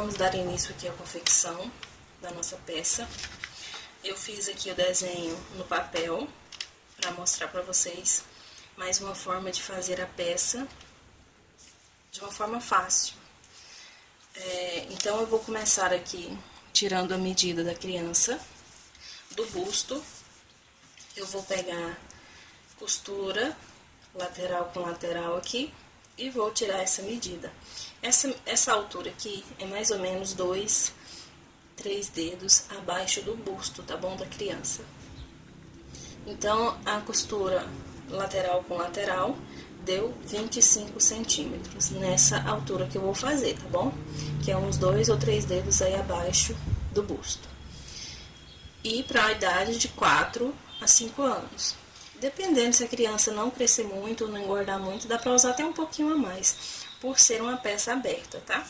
vamos dar início aqui à confecção da nossa peça. Eu fiz aqui o desenho no papel para mostrar para vocês mais uma forma de fazer a peça de uma forma fácil. Então eu vou começar aqui tirando a medida da criança, do busto. Eu vou pegar costura lateral com lateral aqui e vou tirar essa medida. Essa altura aqui é mais ou menos 2, 3 dedos abaixo do busto, tá bom, da criança. Então, a costura lateral com lateral deu 25 centímetros nessa altura que eu vou fazer, tá bom? Que é uns 2 ou 3 dedos aí abaixo do busto. E para a idade de 4 a 5 anos. Dependendo se a criança não crescer muito ou não engordar muito, dá para usar até um pouquinho a mais, por ser uma peça aberta, tá?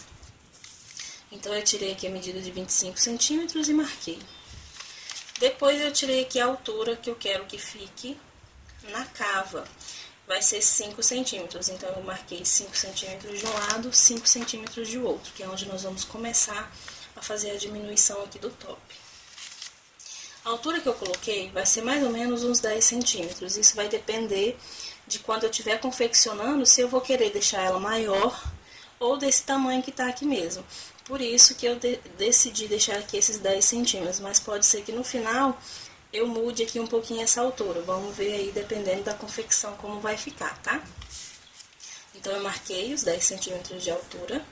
Então, eu tirei aqui a medida de 25 centímetros e marquei. Depois, eu tirei aqui a altura que eu quero que fique na cava. Vai ser 5 centímetros, então eu marquei 5 centímetros de um lado, 5 centímetros de outro, que é onde nós vamos começar a fazer a diminuição aqui do top. A altura que eu coloquei vai ser mais ou menos uns 10 centímetros, isso vai depender de quando eu estiver confeccionando, se eu vou querer deixar ela maior ou desse tamanho que tá aqui mesmo. Por isso que eu decidi deixar aqui esses 10 centímetros, mas pode ser que no final eu mude aqui um pouquinho essa altura. Vamos ver aí, dependendo da confecção, como vai ficar, tá? Então, eu marquei os 10 centímetros de altura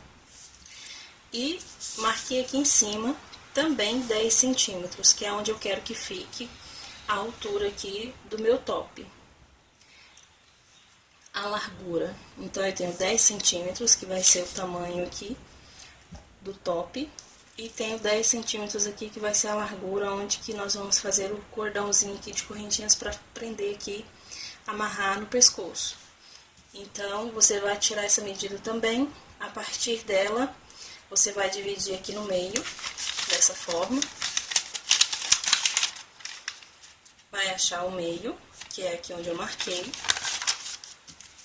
e marquei aqui em cima também 10 centímetros, que é onde eu quero que fique a altura aqui do meu top. A largura, então, eu tenho 10 centímetros, que vai ser o tamanho aqui do top. E tenho 10 centímetros aqui, que vai ser a largura, onde que nós vamos fazer o cordãozinho aqui de correntinhas para prender aqui, amarrar no pescoço. Então, você vai tirar essa medida também. A partir dela, você vai dividir aqui no meio, dessa forma. Vai achar o meio, que é aqui onde eu marquei.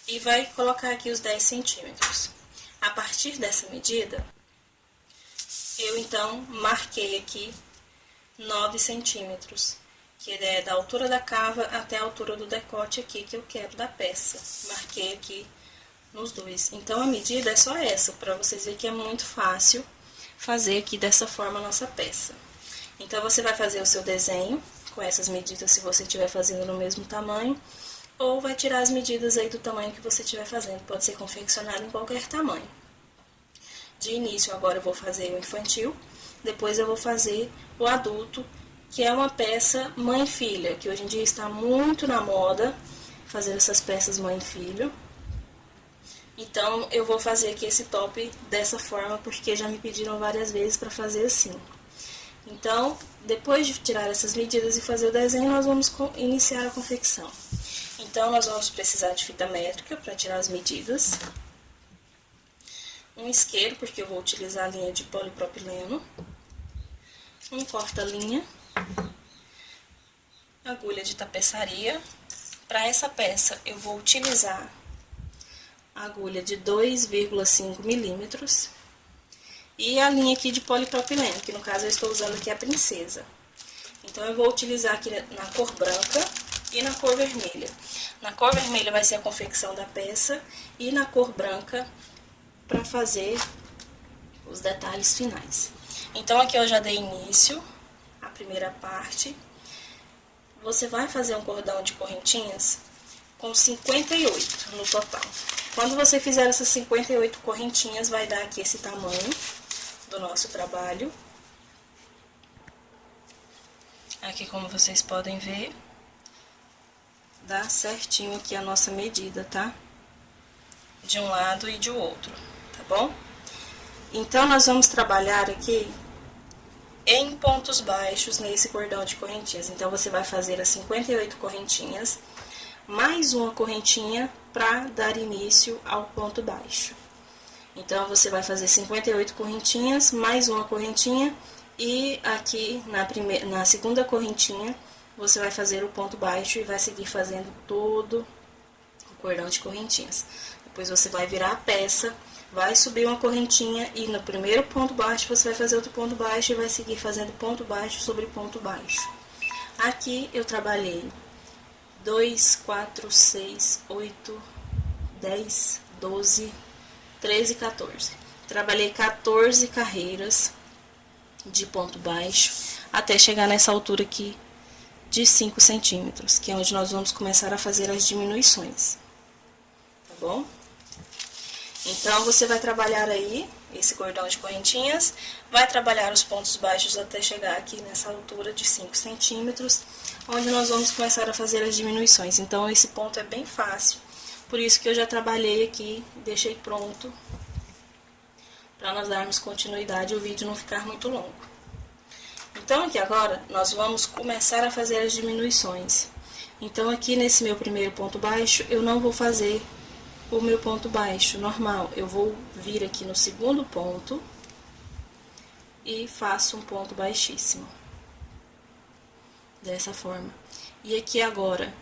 E vai colocar aqui os 10 centímetros. A partir dessa medida, eu, então, marquei aqui 9 centímetros, que é da altura da cava até a altura do decote aqui, que eu quero da peça. Marquei aqui nos dois. Então, a medida é só essa, para vocês verem que é muito fácil fazer aqui dessa forma a nossa peça. Então, você vai fazer o seu desenho com essas medidas, se você estiver fazendo no mesmo tamanho, ou vai tirar as medidas aí do tamanho que você estiver fazendo. Pode ser confeccionado em qualquer tamanho. De início, agora eu vou fazer o infantil, depois eu vou fazer o adulto, que é uma peça mãe e filha, que hoje em dia está muito na moda, fazer essas peças mãe e filho. Então, eu vou fazer aqui esse top dessa forma, porque já me pediram várias vezes para fazer assim. Então, depois de tirar essas medidas e fazer o desenho, nós vamos iniciar a confecção. Então, nós vamos precisar de fita métrica para tirar as medidas. Um isqueiro, porque eu vou utilizar a linha de polipropileno, um corta-linha, agulha de tapeçaria. Para essa peça, eu vou utilizar a agulha de 2,5 milímetros e a linha aqui de polipropileno, que no caso eu estou usando aqui a princesa. Então, eu vou utilizar aqui na cor branca e na cor vermelha. Na cor vermelha vai ser a confecção da peça e na cor branca para fazer os detalhes finais. Então, aqui eu já dei início à primeira parte. Você vai fazer um cordão de correntinhas com 58 no total. Quando você fizer essas 58 correntinhas, vai dar aqui esse tamanho do nosso trabalho. Aqui, como vocês podem ver, dá certinho aqui a nossa medida, tá? De um lado e de outro. Bom? Então, nós vamos trabalhar aqui em pontos baixos nesse cordão de correntinhas. Então, você vai fazer as 58 correntinhas, mais uma correntinha para dar início ao ponto baixo. Então, você vai fazer 58 correntinhas, mais uma correntinha, e aqui na segunda correntinha, você vai fazer o ponto baixo e vai seguir fazendo todo o cordão de correntinhas. Depois, você vai virar a peça, vai subir uma correntinha e no primeiro ponto baixo você vai fazer outro ponto baixo e vai seguir fazendo ponto baixo sobre ponto baixo. Aqui eu trabalhei 2, 4, 6, 8, 10, 12, 13, 14. Trabalhei 14 carreiras de ponto baixo até chegar nessa altura aqui de 5 centímetros, que é onde nós vamos começar a fazer as diminuições, tá bom? Então, você vai trabalhar aí esse cordão de correntinhas, vai trabalhar os pontos baixos até chegar aqui nessa altura de 5 centímetros, onde nós vamos começar a fazer as diminuições. Então, esse ponto é bem fácil, por isso que eu já trabalhei aqui, deixei pronto, para nós darmos continuidade e o vídeo não ficar muito longo. Então, aqui agora, nós vamos começar a fazer as diminuições. Então, aqui nesse meu primeiro ponto baixo, eu não vou fazer o meu ponto baixo normal. Eu vou vir aqui no segundo ponto e faço um ponto baixíssimo. Dessa forma. E aqui agora,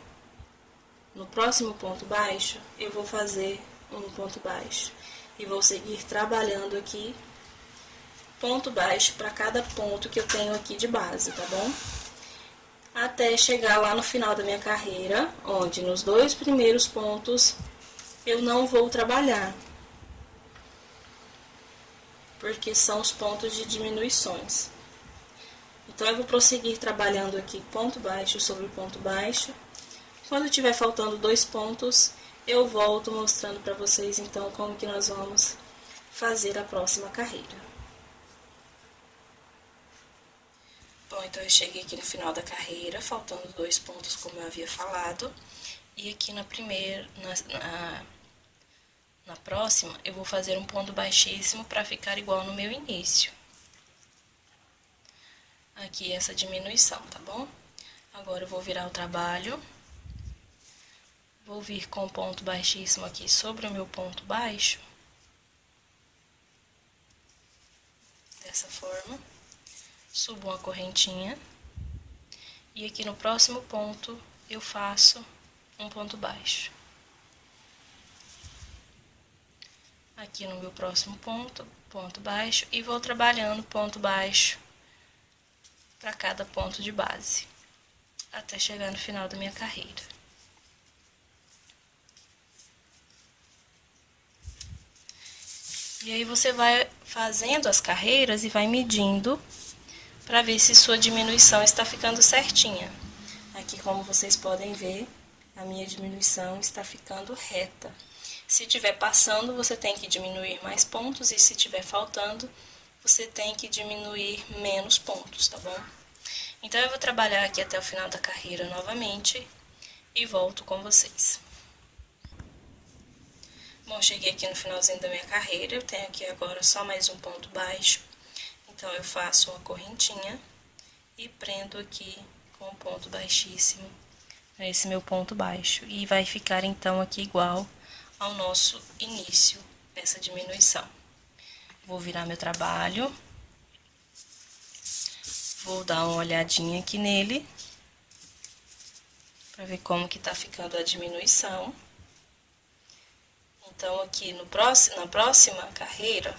no próximo ponto baixo, eu vou fazer um ponto baixo. E vou seguir trabalhando aqui ponto baixo para cada ponto que eu tenho aqui de base, tá bom? Até chegar lá no final da minha carreira, onde nos 2 primeiros pontos eu não vou trabalhar, porque são os pontos de diminuições. Então, eu vou prosseguir trabalhando aqui ponto baixo sobre ponto baixo. Quando tiver faltando 2 pontos, eu volto mostrando para vocês, então, como que nós vamos fazer a próxima carreira. Bom, então eu cheguei aqui no final da carreira, faltando 2 pontos, como eu havia falado. E aqui na primeira, na próxima, eu vou fazer um ponto baixíssimo para ficar igual no meu início. Aqui essa diminuição, tá bom? Agora eu vou virar o trabalho. Vou vir com o ponto baixíssimo aqui sobre o meu ponto baixo. Dessa forma. Subo uma correntinha. E aqui no próximo ponto, eu faço um ponto baixo. Aqui no meu próximo ponto, ponto baixo. E vou trabalhando ponto baixo para cada ponto de base. Até chegar no final da minha carreira. E aí, você vai fazendo as carreiras e vai medindo para ver se sua diminuição está ficando certinha. Aqui, como vocês podem ver, a minha diminuição está ficando reta. Se tiver passando, você tem que diminuir mais pontos, e se tiver faltando, você tem que diminuir menos pontos, tá bom? Então, eu vou trabalhar aqui até o final da carreira novamente e volto com vocês. Bom, cheguei aqui no finalzinho da minha carreira, eu tenho aqui agora só mais um ponto baixo. Então, eu faço uma correntinha e prendo aqui com um ponto baixíssimo nesse meu ponto baixo. E vai ficar, então, aqui igual ao nosso início dessa diminuição. Vou virar meu trabalho. Vou dar uma olhadinha aqui nele, para ver como que tá ficando a diminuição. Então, aqui na próxima carreira,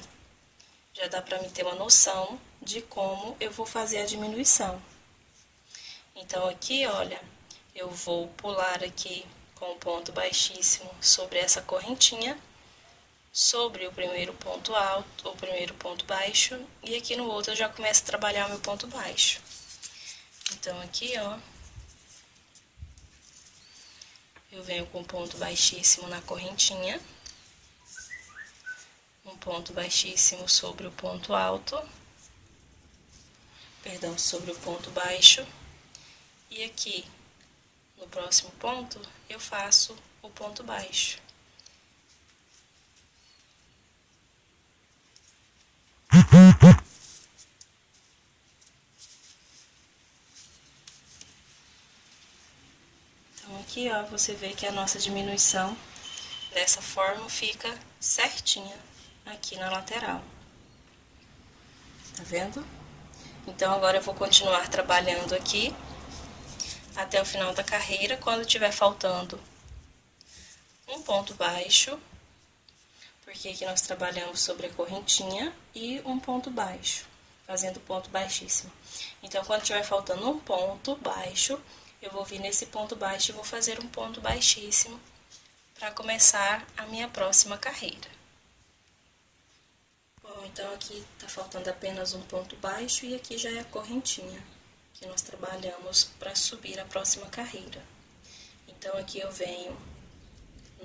já dá para me ter uma noção de como eu vou fazer a diminuição. Então, aqui, olha, eu vou pular aqui com o ponto baixíssimo sobre essa correntinha, sobre o primeiro ponto alto, o primeiro ponto baixo, e aqui no outro eu já começo a trabalhar o meu ponto baixo. Então, aqui, ó, eu venho com o ponto baixíssimo na correntinha, um ponto baixíssimo sobre o ponto alto, perdão, sobre o ponto baixo, e aqui no próximo ponto eu faço o ponto baixo. Então, aqui, ó, você vê que a nossa diminuição dessa forma fica certinha aqui na lateral. Tá vendo? Então, agora eu vou continuar trabalhando aqui até o final da carreira. Quando tiver faltando um ponto baixo, porque aqui nós trabalhamos sobre a correntinha e um ponto baixo, fazendo ponto baixíssimo. Então, quando tiver faltando um ponto baixo, eu vou vir nesse ponto baixo e vou fazer um ponto baixíssimo para começar a minha próxima carreira. Bom, então aqui tá faltando apenas um ponto baixo e aqui já é a correntinha que nós trabalhamos para subir a próxima carreira. Então, aqui eu venho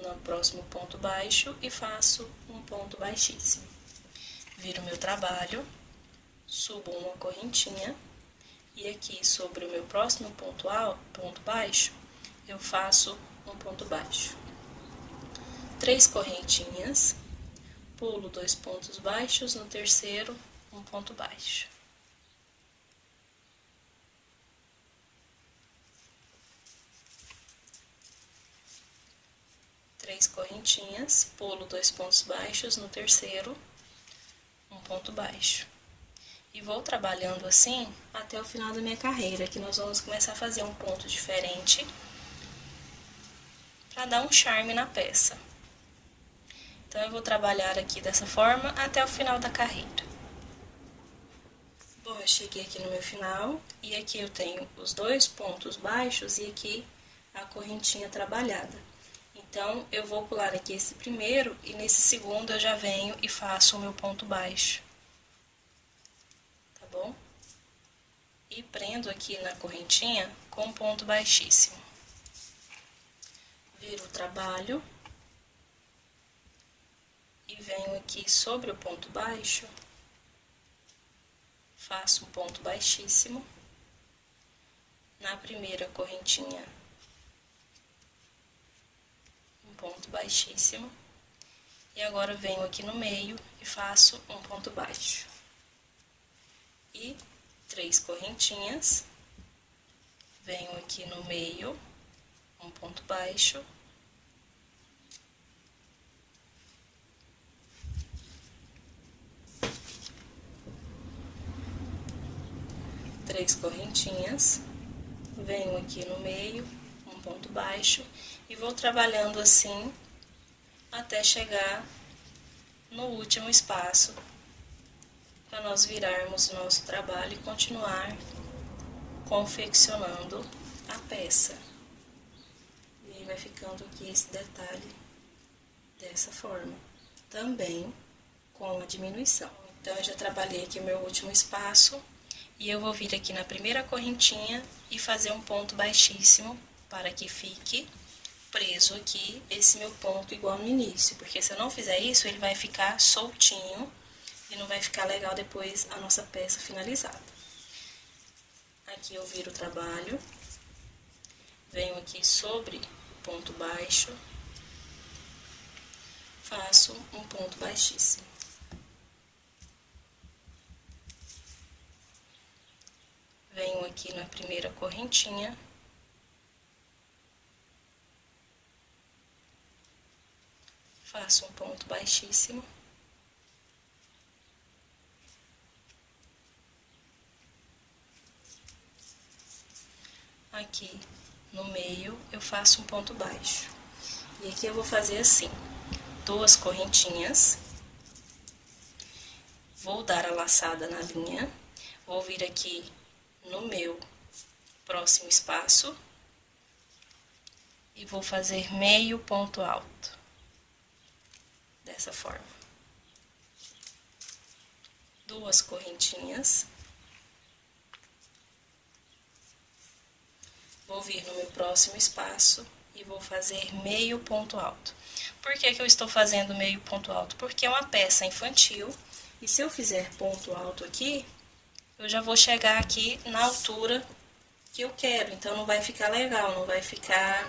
no próximo ponto baixo e faço um ponto baixíssimo. Viro meu trabalho, subo uma correntinha e aqui sobre o meu próximo ponto baixo, eu faço um ponto baixo. 3 correntinhas, pulo 2 pontos baixos, no terceiro, um ponto baixo. Três correntinhas, pulo 2 pontos baixos, no terceiro, um ponto baixo. E vou trabalhando assim até o final da minha carreira, que nós vamos começar a fazer um ponto diferente para dar um charme na peça. Então, eu vou trabalhar aqui dessa forma até o final da carreira. Bom, eu cheguei aqui no meu final e aqui eu tenho os 2 pontos baixos e aqui a correntinha trabalhada. Então, eu vou pular aqui esse primeiro e nesse segundo eu já venho e faço o meu ponto baixo. Tá bom? E prendo aqui na correntinha com um ponto baixíssimo. Viro o trabalho. E venho aqui sobre o ponto baixo, faço um ponto baixíssimo. Na primeira correntinha, um ponto baixíssimo. E agora venho aqui no meio e faço um ponto baixo. E 3 correntinhas, venho aqui no meio, um ponto baixo. Três correntinhas, venho aqui no meio, um ponto baixo, e vou trabalhando assim até chegar no último espaço, para nós virarmos o nosso trabalho e continuar confeccionando a peça. E aí vai ficando aqui esse detalhe dessa forma, também com a diminuição. Então, eu já trabalhei aqui o meu último espaço. E eu vou vir aqui na primeira correntinha e fazer um ponto baixíssimo para que fique preso aqui esse meu ponto igual no início. Porque se eu não fizer isso, ele vai ficar soltinho e não vai ficar legal depois a nossa peça finalizada. Aqui eu viro o trabalho, venho aqui sobre o ponto baixo, faço um ponto baixíssimo. Venho aqui na primeira correntinha, faço um ponto baixíssimo. Aqui no meio eu faço um ponto baixo. E aqui eu vou fazer assim, 2 correntinhas, vou dar a laçada na linha, vou vir aqui no meu próximo espaço e vou fazer meio ponto alto, dessa forma. 2 correntinhas, vou vir no meu próximo espaço e vou fazer meio ponto alto. Por que que eu estou fazendo meio ponto alto? Porque é uma peça infantil e se eu fizer ponto alto aqui, eu já vou chegar aqui na altura que eu quero, então não vai ficar legal, não vai ficar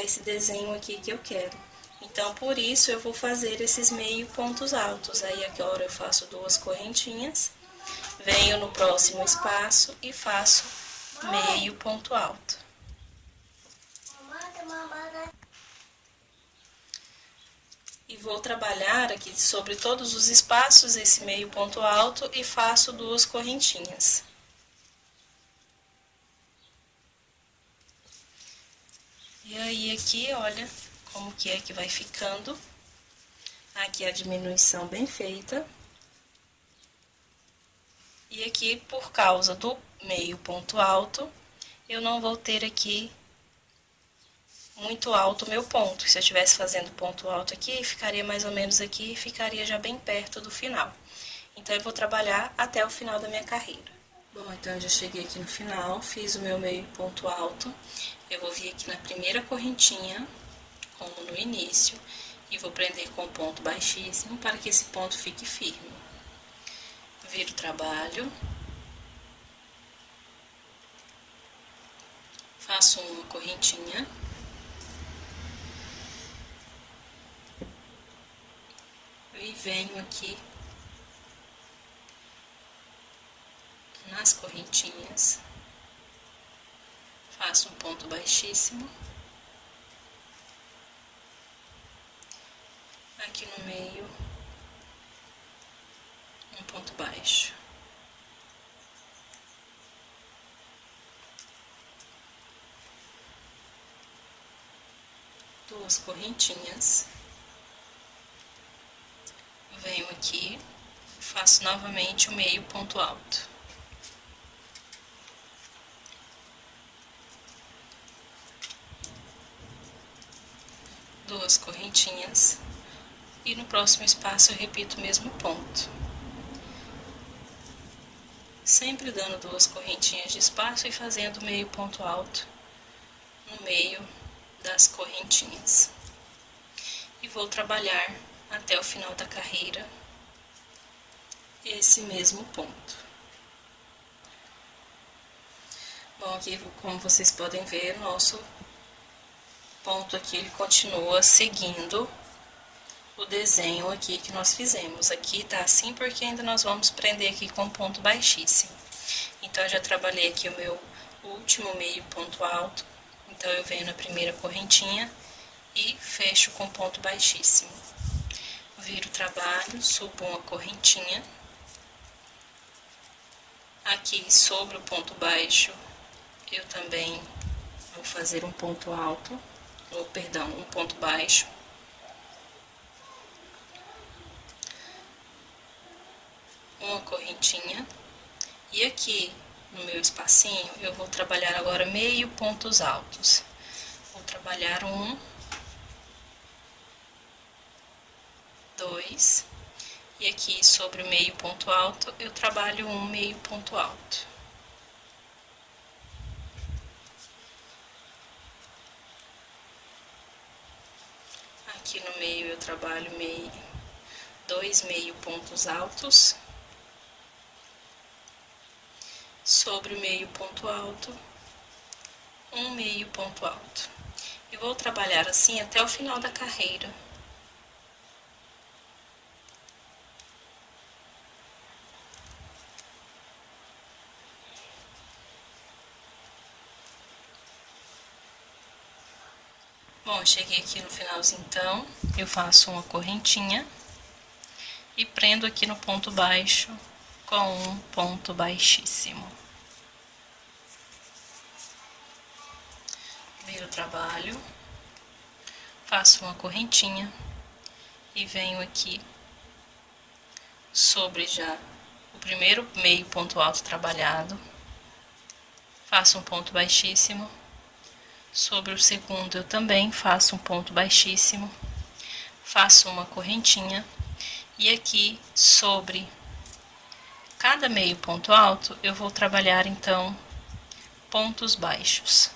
esse desenho aqui que eu quero. Então, por isso, eu vou fazer esses meio pontos altos. Aí, agora eu faço 2 correntinhas, venho no próximo espaço e faço meio ponto alto. E vou trabalhar aqui sobre todos os espaços esse meio ponto alto e faço 2 correntinhas. E aí, aqui, olha como que é que vai ficando. Aqui a diminuição bem feita. E aqui, por causa do meio ponto alto, eu não vou ter aqui muito alto o meu ponto. Se eu estivesse fazendo ponto alto aqui, ficaria mais ou menos aqui, ficaria já bem perto do final. Então, eu vou trabalhar até o final da minha carreira. Bom, então eu já cheguei aqui no final, fiz o meu meio ponto alto. Eu vou vir aqui na primeira correntinha, como no início, e vou prender com ponto baixíssimo para que esse ponto fique firme. Viro o trabalho. Faço uma correntinha. E venho aqui nas correntinhas, faço um ponto baixíssimo, aqui no meio, um ponto baixo, duas correntinhas, venho aqui, faço novamente o meio ponto alto. Duas correntinhas, e no próximo espaço eu repito o mesmo ponto. Sempre dando duas correntinhas de espaço e fazendo meio ponto alto no meio das correntinhas. E vou trabalhar até o final da carreira esse mesmo ponto. Bom, aqui como vocês podem ver, nosso ponto aqui ele continua seguindo o desenho aqui que nós fizemos. Aqui tá assim porque ainda nós vamos prender aqui com ponto baixíssimo. Então, eu já trabalhei aqui o meu último meio ponto alto. Então, eu venho na primeira correntinha e fecho com ponto baixíssimo. Viro o trabalho, subo uma correntinha. Aqui sobre o ponto baixo, eu também vou fazer um ponto alto, ou perdão, um ponto baixo. Uma correntinha, e aqui no meu espacinho eu vou trabalhar agora meio pontos altos. Vou trabalhar um, dois, e aqui sobre o meio ponto alto eu trabalho um meio ponto alto. Aqui no meio eu trabalho dois meio pontos altos. Sobre o meio ponto alto, um meio ponto alto. E vou trabalhar assim até o final da carreira. Bom, cheguei aqui no finalzinho então, eu faço uma correntinha e prendo aqui no ponto baixo com um ponto baixíssimo. Viro o trabalho, faço uma correntinha e venho aqui sobre já o primeiro meio ponto alto trabalhado, faço um ponto baixíssimo. Sobre o segundo eu também faço um ponto baixíssimo, faço uma correntinha e aqui sobre cada meio ponto alto eu vou trabalhar então pontos baixos.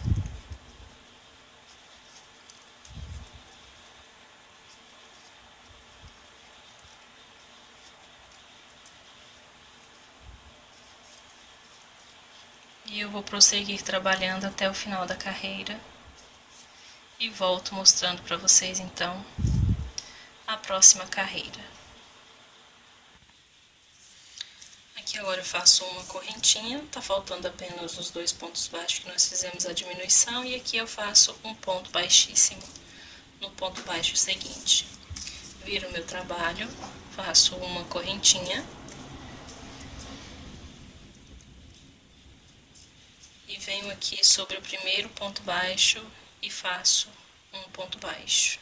E eu vou prosseguir trabalhando até o final da carreira. E volto mostrando para vocês, então, a próxima carreira. Aqui agora eu faço uma correntinha, tá faltando apenas os dois pontos baixos que nós fizemos a diminuição. E aqui eu faço um ponto baixíssimo no ponto baixo seguinte. Viro o meu trabalho, faço uma correntinha. E venho aqui sobre o primeiro ponto baixo e faço um ponto baixo.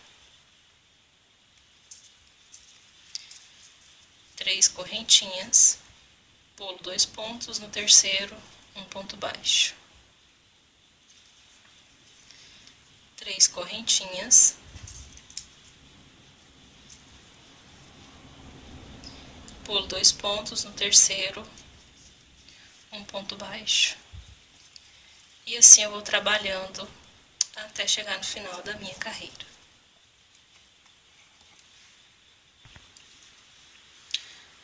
3 correntinhas, pulo 2 pontos, no terceiro, um ponto baixo. 3 correntinhas, pulo 2 pontos, no terceiro, um ponto baixo. E assim eu vou trabalhando até chegar no final da minha carreira.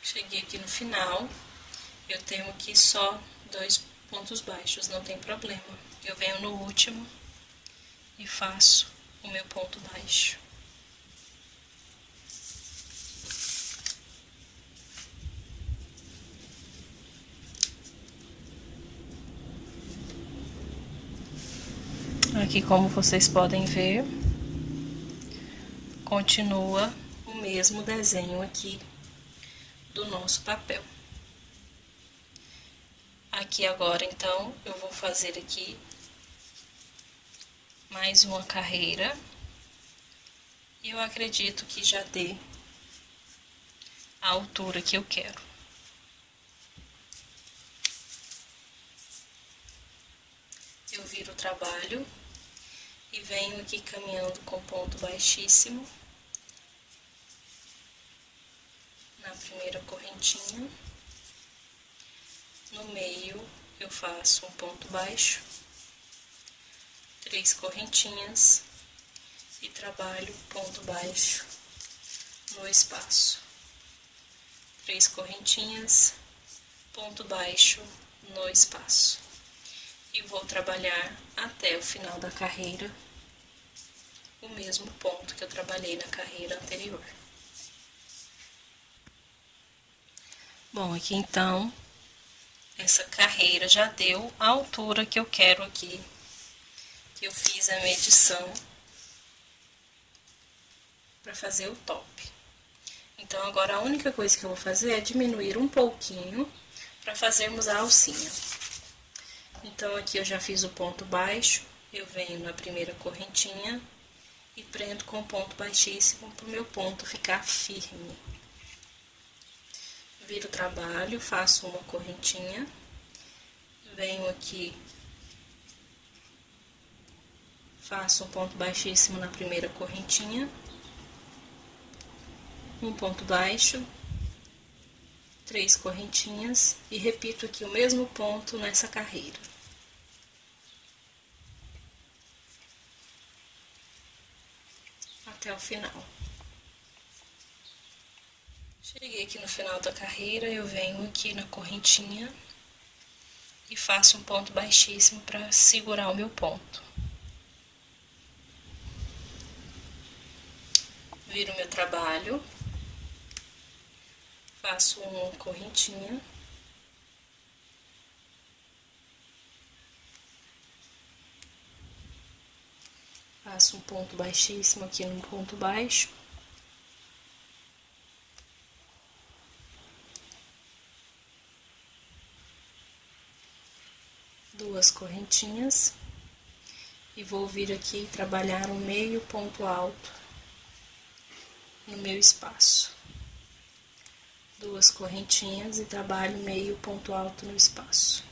Cheguei aqui no final, eu tenho aqui só 2 pontos baixos, não tem problema. Eu venho no último e faço o meu ponto baixo. Aqui, como vocês podem ver, continua o mesmo desenho aqui do nosso papel. Aqui agora, então, eu vou fazer aqui mais uma carreira. E eu acredito que já dê a altura que eu quero. Eu viro o trabalho e venho aqui caminhando com ponto baixíssimo na primeira correntinha. No meio eu faço um ponto baixo, 3 correntinhas e trabalho ponto baixo no espaço. 3 correntinhas, ponto baixo no espaço. E vou trabalhar até o final da carreira o mesmo ponto que eu trabalhei na carreira anterior. Bom, aqui então, essa carreira já deu a altura que eu quero aqui, que eu fiz a medição para fazer o top. Então, agora a única coisa que eu vou fazer é diminuir um pouquinho para fazermos a alcinha. Então, aqui eu já fiz o ponto baixo, eu venho na primeira correntinha e prendo com ponto baixíssimo para o meu ponto ficar firme. Viro o trabalho, faço uma correntinha, venho aqui, faço um ponto baixíssimo na primeira correntinha, um ponto baixo, 3 correntinhas e repito aqui o mesmo ponto nessa carreira. Até o final. Cheguei aqui no final da carreira, eu venho aqui na correntinha e faço um ponto baixíssimo para segurar o meu ponto. Viro o meu trabalho, faço uma correntinha, faço um ponto baixíssimo aqui no ponto baixo, duas correntinhas e vou vir aqui e trabalhar um meio ponto alto no meu espaço. Duas correntinhas e trabalho meio ponto alto no espaço.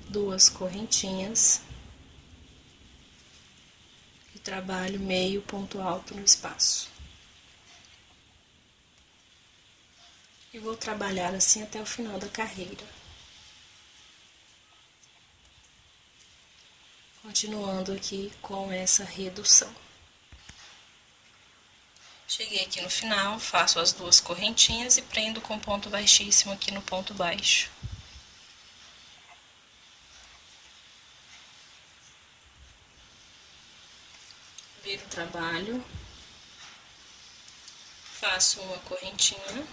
Duas correntinhas e trabalho meio ponto alto no espaço. E vou trabalhar assim até o final da carreira. Continuando aqui com essa redução. Cheguei aqui no final, faço as duas correntinhas e prendo com ponto baixíssimo aqui no ponto baixo. Viro o trabalho, faço uma correntinha,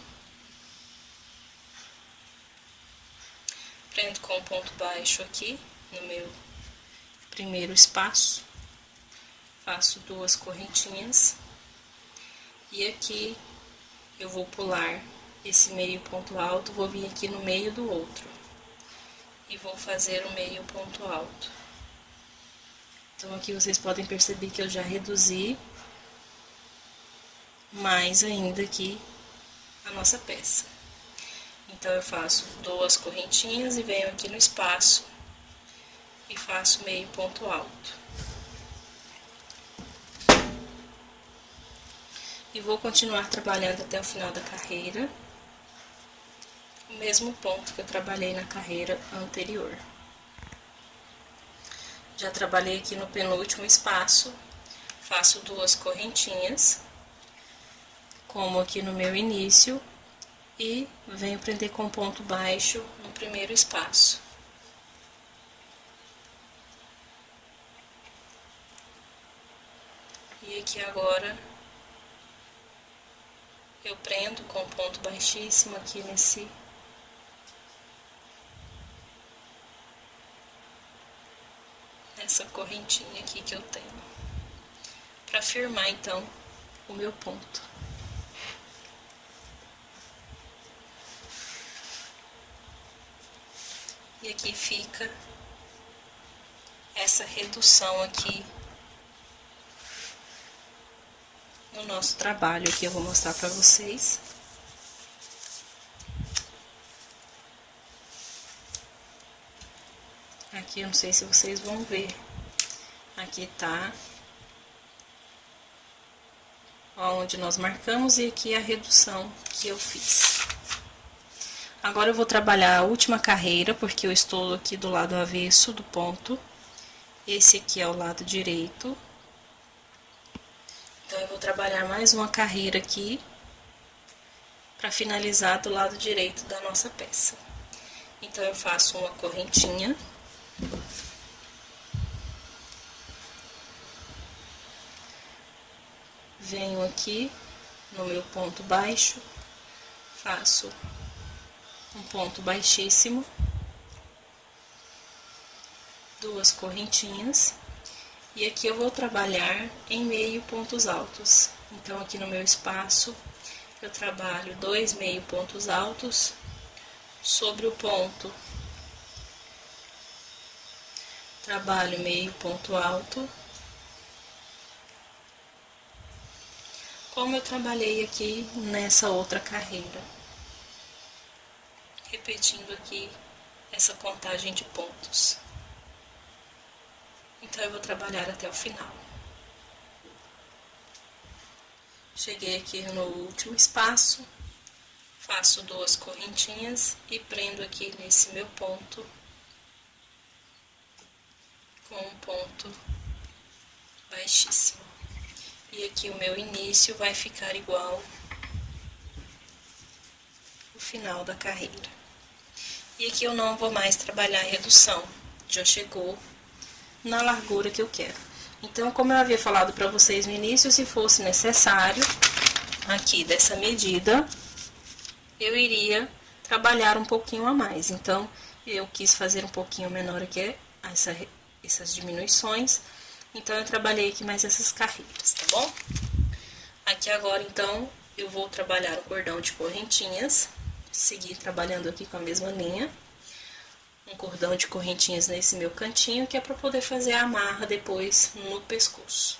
prendo com ponto baixo aqui no meu primeiro espaço, faço duas correntinhas e aqui eu vou pular esse meio ponto alto, vou vir aqui no meio do outro e vou fazer o meio ponto alto. Então aqui vocês podem perceber que eu já reduzi mais ainda aqui a nossa peça. Então, eu faço 2 correntinhas e venho aqui no espaço e faço meio ponto alto. E vou continuar trabalhando até o final da carreira, o mesmo ponto que eu trabalhei na carreira anterior. Já trabalhei aqui no penúltimo espaço, faço 2 correntinhas, como aqui no meu início, e venho prender com ponto baixo no primeiro espaço. E aqui agora eu prendo com ponto baixíssimo aqui nessa correntinha aqui que eu tenho, para firmar então o meu ponto. E aqui fica essa redução aqui no nosso trabalho. Aqui eu vou mostrar pra vocês. Aqui eu não sei se vocês vão ver. Aqui tá onde nós marcamos e aqui a redução que eu fiz. Agora eu vou trabalhar a última carreira, porque eu estou aqui do lado avesso do ponto. Esse aqui é o lado direito. Então, eu vou trabalhar mais uma carreira aqui, para finalizar do lado direito da nossa peça. Então, eu faço uma correntinha. Venho aqui no meu ponto baixo, faço um ponto baixíssimo, 2 correntinhas, e aqui eu vou trabalhar em meio pontos altos. Então, aqui no meu espaço, eu trabalho 2 meio pontos altos sobre o ponto. Trabalho meio ponto alto, como eu trabalhei aqui nessa outra carreira. Repetindo aqui essa contagem de pontos. Então, eu vou trabalhar até o final. Cheguei aqui no último espaço, faço 2 correntinhas e prendo aqui nesse meu ponto com um ponto baixíssimo. E aqui o meu início vai ficar igual o final da carreira. E aqui eu não vou mais trabalhar a redução, já chegou na largura que eu quero. Então, como eu havia falado para vocês no início, se fosse necessário, aqui dessa medida, eu iria trabalhar um pouquinho a mais. Então, eu quis fazer um pouquinho menor aqui essas diminuições. Então, eu trabalhei aqui mais essas carreiras, tá bom? Aqui agora, então, eu vou trabalhar o cordão de correntinhas, seguir trabalhando aqui com a mesma linha. Um cordão de correntinhas nesse meu cantinho, que é para poder fazer a amarra depois no pescoço.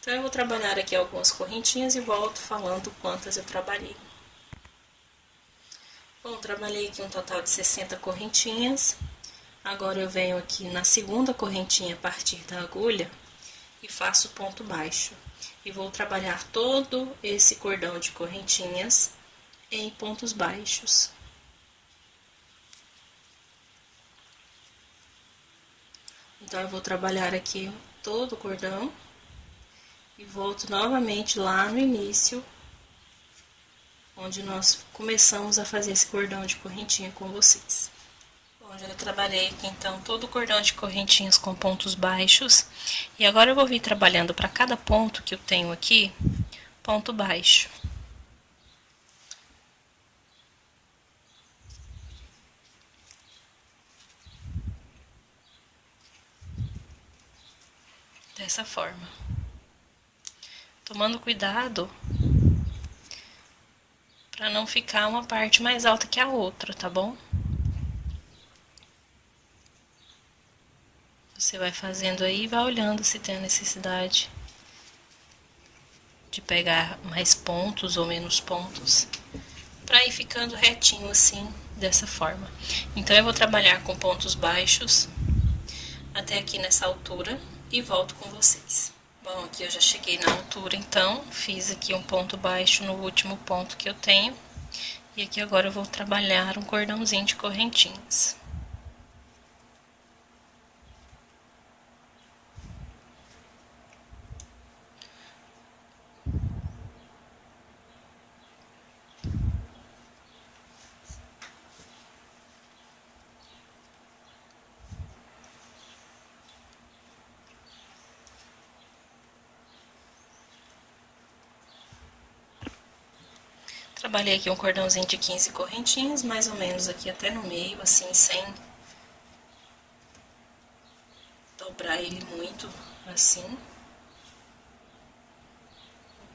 Então, eu vou trabalhar aqui algumas correntinhas e volto falando quantas eu trabalhei. Bom, trabalhei aqui um total de 60 correntinhas. Agora, eu venho aqui na segunda correntinha a partir da agulha e faço ponto baixo. E vou trabalhar todo esse cordão de correntinhas em pontos baixos. Então, eu vou trabalhar aqui todo o cordão e volto novamente lá no início, onde nós começamos a fazer esse cordão de correntinha com vocês. Bom, já trabalhei aqui então todo o cordão de correntinhas com pontos baixos, e agora eu vou vir trabalhando para cada ponto que eu tenho aqui, ponto baixo. Dessa forma. Tomando cuidado para não ficar uma parte mais alta que a outra, tá bom? Você vai fazendo aí e vai olhando se tem a necessidade de pegar mais pontos ou menos pontos, para ir ficando retinho assim, dessa forma. Então eu vou trabalhar com pontos baixos até aqui nessa altura e volto com vocês. Bom, aqui eu já cheguei na altura, então fiz aqui um ponto baixo no último ponto que eu tenho. E aqui agora eu vou trabalhar um cordãozinho de correntinhas. Trabalhei aqui um cordãozinho de 15 correntinhas, mais ou menos aqui até no meio, assim, sem dobrar ele muito, assim.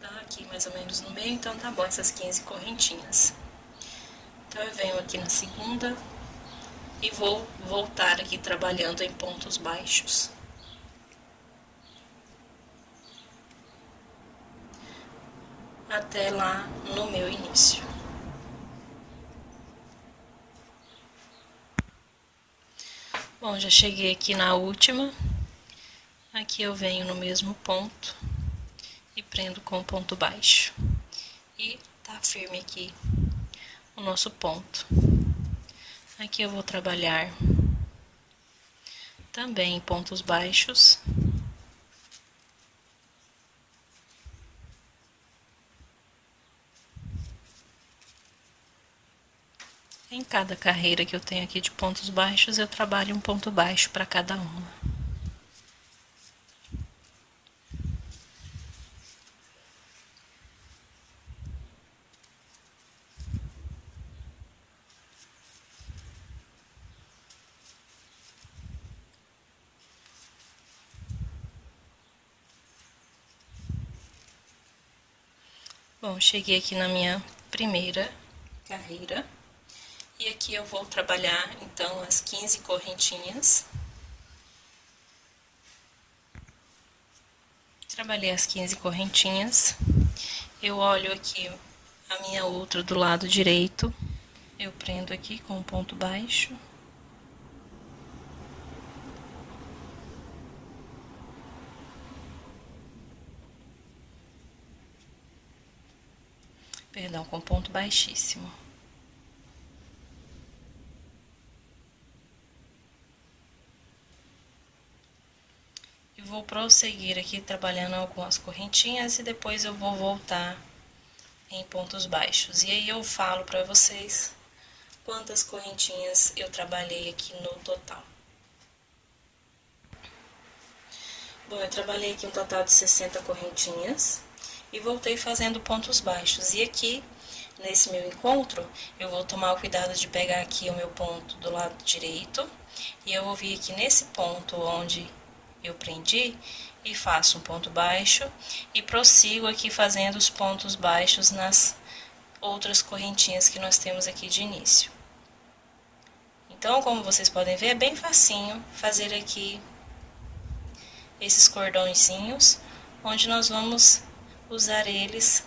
Tá aqui mais ou menos no meio, então tá bom essas 15 correntinhas. Então eu venho aqui na segunda e vou voltar aqui trabalhando em pontos baixos. Até lá no meu início. Bom, já cheguei aqui na última. Aqui eu venho no mesmo ponto e prendo com ponto baixo. E tá firme aqui o nosso ponto. Aqui eu vou trabalhar também em pontos baixos. Em cada carreira que eu tenho aqui de pontos baixos, eu trabalho um ponto baixo para cada uma. Bom, cheguei aqui na minha primeira carreira. E aqui eu vou trabalhar, então, as 15 correntinhas. Trabalhei as 15 correntinhas. Eu olho aqui a minha outra do lado direito. Eu prendo aqui com um ponto baixo. Perdão, com ponto baixíssimo. E vou prosseguir aqui trabalhando algumas correntinhas e depois eu vou voltar em pontos baixos. E aí eu falo pra vocês quantas correntinhas eu trabalhei aqui no total. Bom, eu trabalhei aqui um total de 60 correntinhas e voltei fazendo pontos baixos. E aqui, nesse meu encontro, eu vou tomar o cuidado de pegar aqui o meu ponto do lado direito e eu vou vir aqui nesse ponto onde eu prendi e faço um ponto baixo e prossigo aqui fazendo os pontos baixos nas outras correntinhas que nós temos aqui de início. Então, como vocês podem ver, é bem facinho fazer aqui esses cordõezinhos, onde nós vamos usar eles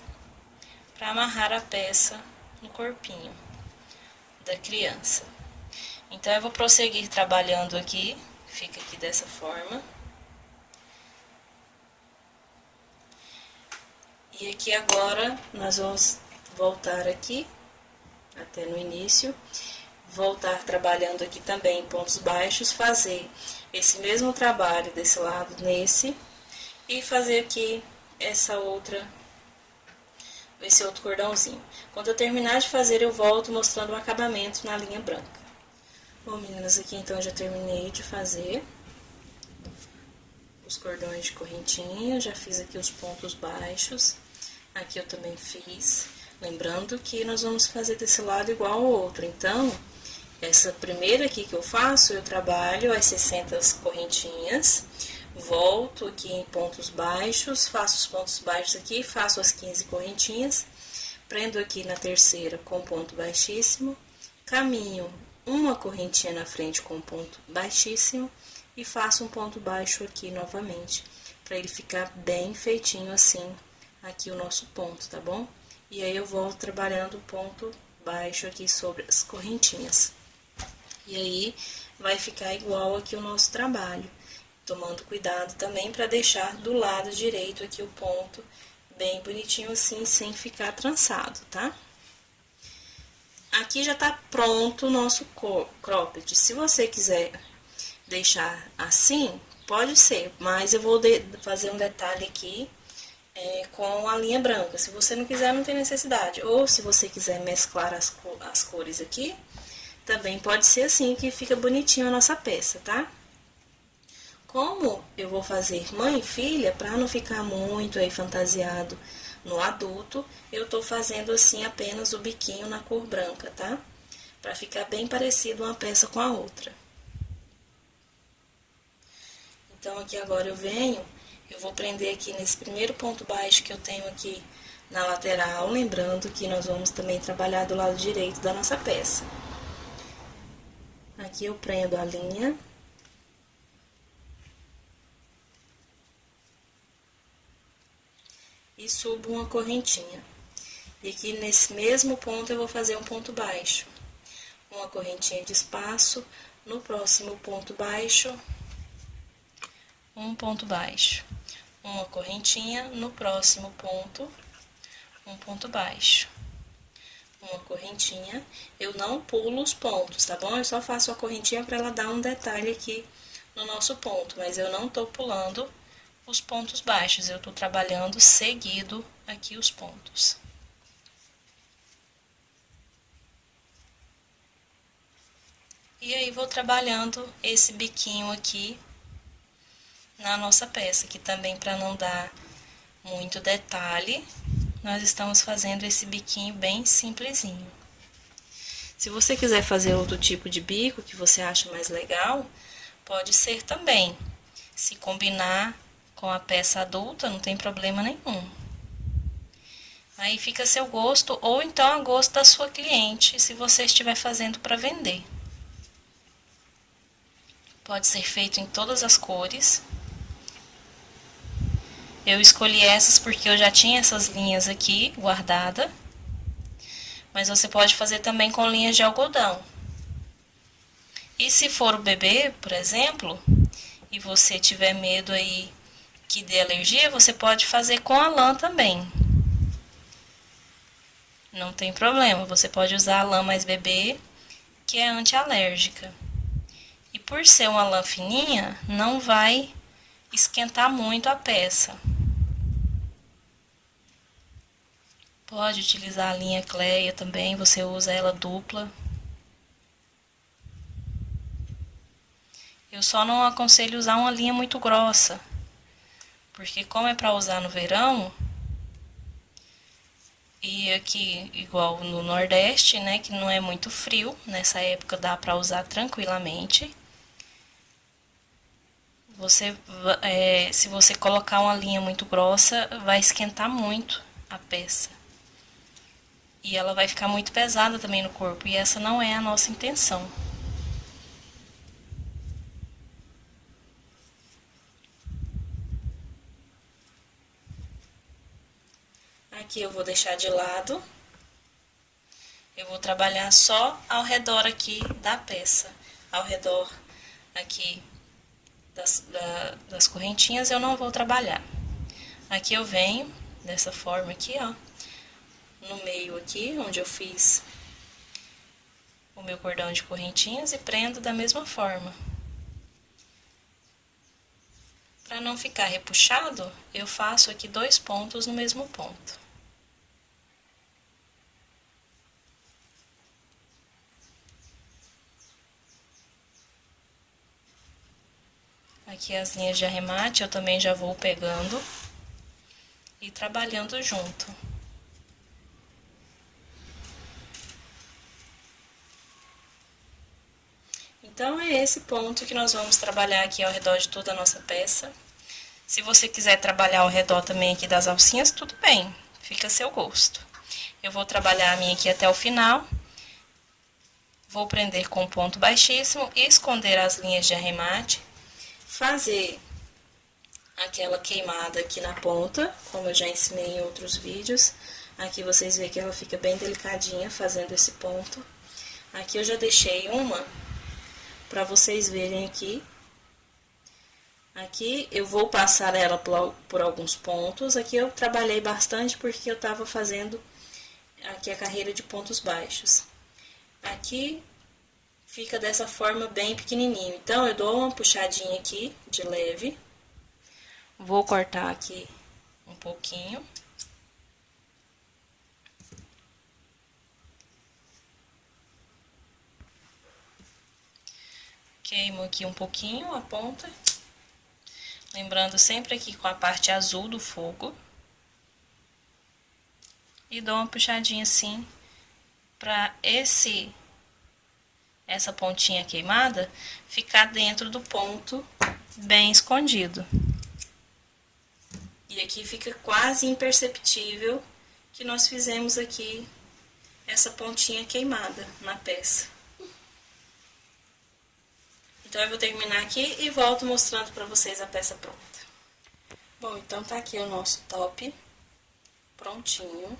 para amarrar a peça no corpinho da criança. Então, eu vou prosseguir trabalhando aqui, fica aqui dessa forma. E aqui agora, nós vamos voltar aqui, até no início, voltar trabalhando aqui também em pontos baixos, fazer esse mesmo trabalho desse lado nesse, e fazer aqui esse outro cordãozinho. Quando eu terminar de fazer, eu volto mostrando o acabamento na linha branca. Bom, meninas, aqui então eu já terminei de fazer os cordões de correntinha, já fiz aqui os pontos baixos, aqui eu também fiz, lembrando que nós vamos fazer desse lado igual ao outro, então, essa primeira aqui que eu faço, eu trabalho as 60 correntinhas, volto aqui em pontos baixos, faço os pontos baixos aqui, faço as 15 correntinhas, prendo aqui na terceira com ponto baixíssimo, caminho uma correntinha na frente com ponto baixíssimo, e faço um ponto baixo aqui novamente, para ele ficar bem feitinho assim aqui o nosso ponto, tá bom? E aí eu volto trabalhando o ponto baixo aqui sobre as correntinhas. E aí, vai ficar igual aqui o nosso trabalho, tomando cuidado também para deixar do lado direito aqui o ponto bem bonitinho assim, sem ficar trançado, tá? Aqui já tá pronto o nosso cropped. Se você quiser deixar assim, pode ser, mas eu vou fazer um detalhe aqui com a linha branca. Se você não quiser, não tem necessidade. Ou se você quiser mesclar as cores aqui, também pode ser assim, que fica bonitinho a nossa peça, tá? Como eu vou fazer mãe e filha, para não ficar muito aí fantasiado no adulto, eu tô fazendo assim apenas o biquinho na cor branca, tá? Para ficar bem parecido uma peça com a outra. Então, aqui agora eu vou prender aqui nesse primeiro ponto baixo que eu tenho aqui na lateral, lembrando que nós vamos também trabalhar do lado direito da nossa peça. Aqui eu prendo a linha. E subo uma correntinha. E aqui nesse mesmo ponto eu vou fazer um ponto baixo. Uma correntinha de espaço, no próximo ponto baixo, um ponto baixo. Uma correntinha, no próximo ponto, um ponto baixo. Uma correntinha, eu não pulo os pontos, tá bom? Eu só faço a correntinha para ela dar um detalhe aqui no nosso ponto, mas eu não tô pulando os pontos baixos, eu tô trabalhando seguido aqui os pontos. E aí, vou trabalhando esse biquinho aqui na nossa peça, que também para não dar muito detalhe, nós estamos fazendo esse biquinho bem simplesinho. Se você quiser fazer outro tipo de bico que você acha mais legal, pode ser também. Se combinar com a peça adulta, não tem problema nenhum. Aí fica a seu gosto, ou então a gosto da sua cliente, se você estiver fazendo para vender. Pode ser feito em todas as cores. Eu escolhi essas porque eu já tinha essas linhas aqui guardada. Mas você pode fazer também com linhas de algodão. E se for o bebê, por exemplo, e você tiver medo aí que dê alergia, você pode fazer com a lã também. Não tem problema, você pode usar a lã mais bebê, que é anti-alérgica. E por ser uma lã fininha, não vai esquentar muito a peça. Pode utilizar a linha Cleia também, você usa ela dupla. Eu só não aconselho usar uma linha muito grossa, porque como é para usar no verão, e aqui igual no Nordeste, né, que não é muito frio, nessa época dá para usar tranquilamente. Se você colocar uma linha muito grossa, vai esquentar muito a peça. E ela vai ficar muito pesada também no corpo, e essa não é a nossa intenção. Aqui eu vou deixar de lado. Eu vou trabalhar só ao redor aqui da peça. Ao redor aqui das correntinhas eu não vou trabalhar. Aqui eu venho dessa forma aqui, ó. No meio aqui, onde eu fiz o meu cordão de correntinhas, e prendo da mesma forma. Para não ficar repuxado, eu faço aqui 2 pontos no mesmo ponto. Aqui as linhas de arremate eu também já vou pegando e trabalhando junto. Então, é esse ponto que nós vamos trabalhar aqui ao redor de toda a nossa peça. Se você quiser trabalhar ao redor também aqui das alcinhas, tudo bem, fica a seu gosto. Eu vou trabalhar a minha aqui até o final. Vou prender com ponto baixíssimo e esconder as linhas de arremate. Fazer aquela queimada aqui na ponta, como eu já ensinei em outros vídeos. Aqui vocês veem que ela fica bem delicadinha fazendo esse ponto. Aqui eu já deixei uma pra vocês verem aqui. Aqui eu vou passar ela por alguns pontos. Aqui eu trabalhei bastante porque eu tava fazendo aqui a carreira de pontos baixos. Aqui fica dessa forma bem pequenininho. Então, eu dou uma puxadinha aqui de leve. Vou cortar aqui um pouquinho. Queimo aqui um pouquinho a ponta. Lembrando sempre aqui com a parte azul do fogo. E dou uma puxadinha assim, pra essa pontinha queimada ficar dentro do ponto bem escondido. E aqui fica quase imperceptível que nós fizemos aqui essa pontinha queimada na peça. Então, eu vou terminar aqui e volto mostrando pra vocês a peça pronta. Bom, então tá aqui o nosso top prontinho.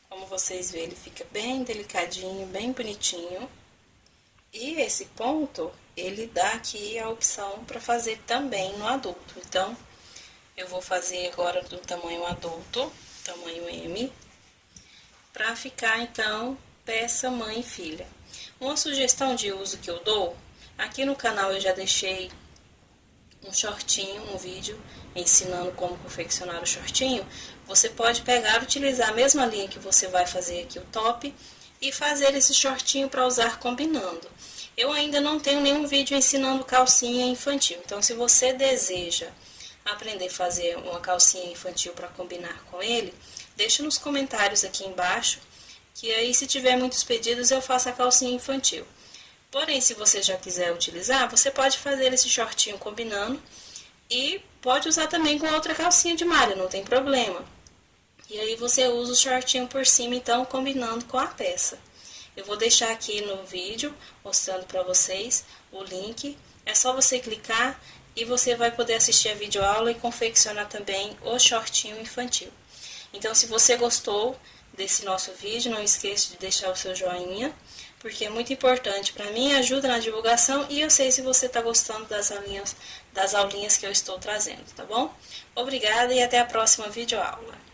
Como vocês veem, ele fica bem delicadinho, bem bonitinho. E esse ponto, ele dá aqui a opção para fazer também no adulto. Então, eu vou fazer agora do tamanho adulto, tamanho M, para ficar, então, peça mãe e filha. Uma sugestão de uso que eu dou, aqui no canal eu já deixei um shortinho, um vídeo ensinando como confeccionar o shortinho. Você pode pegar e utilizar a mesma linha que você vai fazer aqui o top e fazer esse shortinho para usar combinando. Eu ainda não tenho nenhum vídeo ensinando calcinha infantil, então se você deseja aprender a fazer uma calcinha infantil para combinar com ele, deixa nos comentários aqui embaixo, que aí se tiver muitos pedidos eu faço a calcinha infantil. Porém, se você já quiser utilizar, você pode fazer esse shortinho combinando e pode usar também com outra calcinha de malha, não tem problema. E aí você usa o shortinho por cima, então, combinando com a peça. Eu vou deixar aqui no vídeo, mostrando pra vocês o link. É só você clicar e você vai poder assistir a videoaula e confeccionar também o shortinho infantil. Então, se você gostou desse nosso vídeo, não esqueça de deixar o seu joinha, porque é muito importante para mim, ajuda na divulgação e eu sei se você está gostando das aulinhas que eu estou trazendo, tá bom? Obrigada e até a próxima videoaula.